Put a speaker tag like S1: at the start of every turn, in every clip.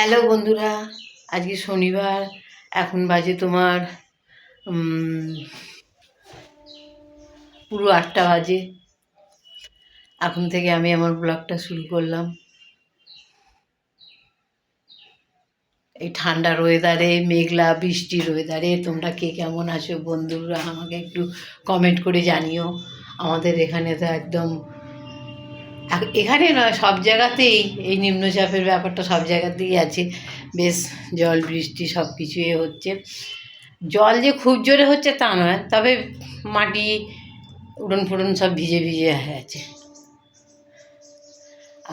S1: Hello বন্ধুরা, আজকে শনিবার। এখন বাজে তোমার পুরো 8টা বাজে। এখন থেকে আমি আমার ব্লগটা শুরু করলাম। এই ঠান্ডার ওয়েদারে, মেঘলা বৃষ্টির ওয়েদারে তোমরা কে কেমন আছো বন্ধুরা আমাকে একটু কমেন্ট করে জানিও। আমাদের এখানে তো একদম, এখানে নয় সব জায়গাতেই এই নিম্নচাপের ব্যাপারটা সব জায়গাতেই আছে। বেশ জল বৃষ্টি সব কিছুই হচ্ছে। জল যে খুব জোরে হচ্ছে তা নয়, তবে মাটি উড়ন ফুড়ন সব ভিজে ভিজে আছে।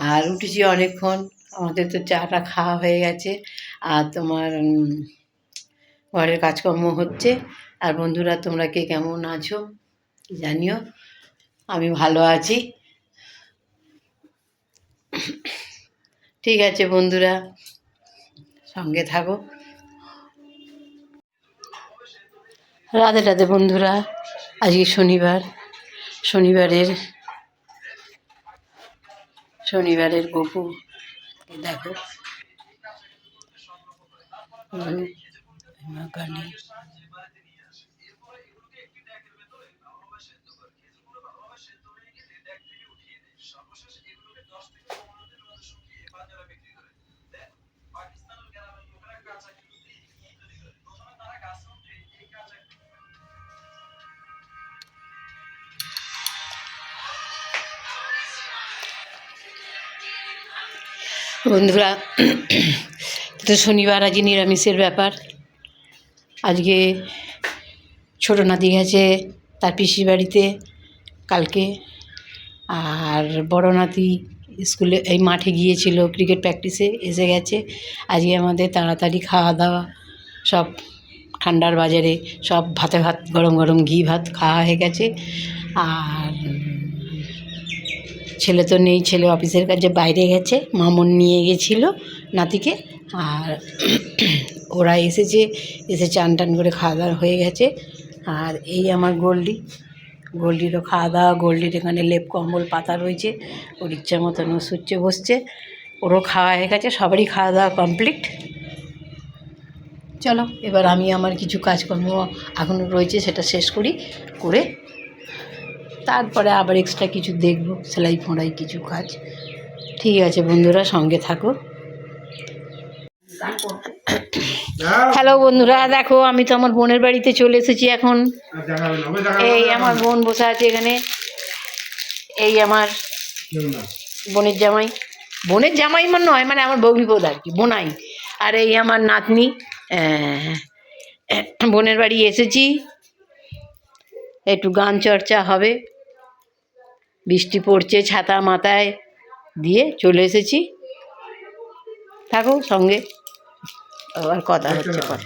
S1: আর উঠেছি অনেকক্ষণ, আমাদের তো চাটা খাওয়া হয়ে গেছে। আর তোমার ঘরের কাজকর্ম হচ্ছে। আর বন্ধুরা তোমরা কে কেমন আছো জানিও। আমি ভালো আছি। ঠিক আছে বন্ধুরা, সঙ্গে থাকো। রাধে রাধে বন্ধুরা। আজকে শনিবার। শনিবারের গপু দেখো। কালী বন্ধুরা, তো শনিবার আজকে নিরামিষের ব্যাপার। আজকে ছোটো নাতি গেছে তার পিসির বাড়িতে কালকে। আর বড় নাতি স্কুলে এই মাঠে গিয়েছিল ক্রিকেট প্র্যাকটিসে, এসে গেছে। আজকে আমাদের তাড়াতাড়ি খাওয়া দাওয়া সব ঠান্ডার বাজারে সব ভাতে ভাত, গরম গরম ঘি ভাত খাওয়া হয়ে গেছে। আর ছেলে তো নেই, ছেলে অফিসের কাজে বাইরে গেছে, মামুন নিয়ে গেছিলো নাতিকে। আর ওরা এসে চান টান করে খাওয়া দাওয়া হয়ে গেছে। আর এই আমার গোল্ডিরও খাওয়া দাওয়া, গোল্ডির এখানে লেপ কম্বল পাতা রয়েছে, ওর ইচ্ছা মতন ও শুচ্ছে বসছে, ওরও খাওয়া হয়ে গেছে, সবারই খাওয়া দাওয়া কমপ্লিট। চলো এবার আমি আমার কিছু কাজকর্ম এখনও রয়েছে সেটা শেষ করে তারপরে আবার এক্সট্রা কিছু দেখব, সেলাই ফোঁড়াই কিছু কাজ। ঠিক আছে বন্ধুরা, সঙ্গে থাকো। হ্যালো বন্ধুরা, দেখো আমি তো আমার বোনের বাড়িতে চলে এসেছি এখন। এই আমার বোন বসে আছে এখানে, এই আমার বোনের জামাই মানে নয়, মানে আমার ভগ্নিপদ আর কি, বোনাই। আর এই আমার নাতনি। বোনের বাড়ি এসেছি, একটু গান চর্চা হবে। বৃষ্টি পড়ছে, ছাতা মাথায় দিয়ে চলে এসেছি। থাকো সঙ্গে, আবার কথা হচ্ছে পরে।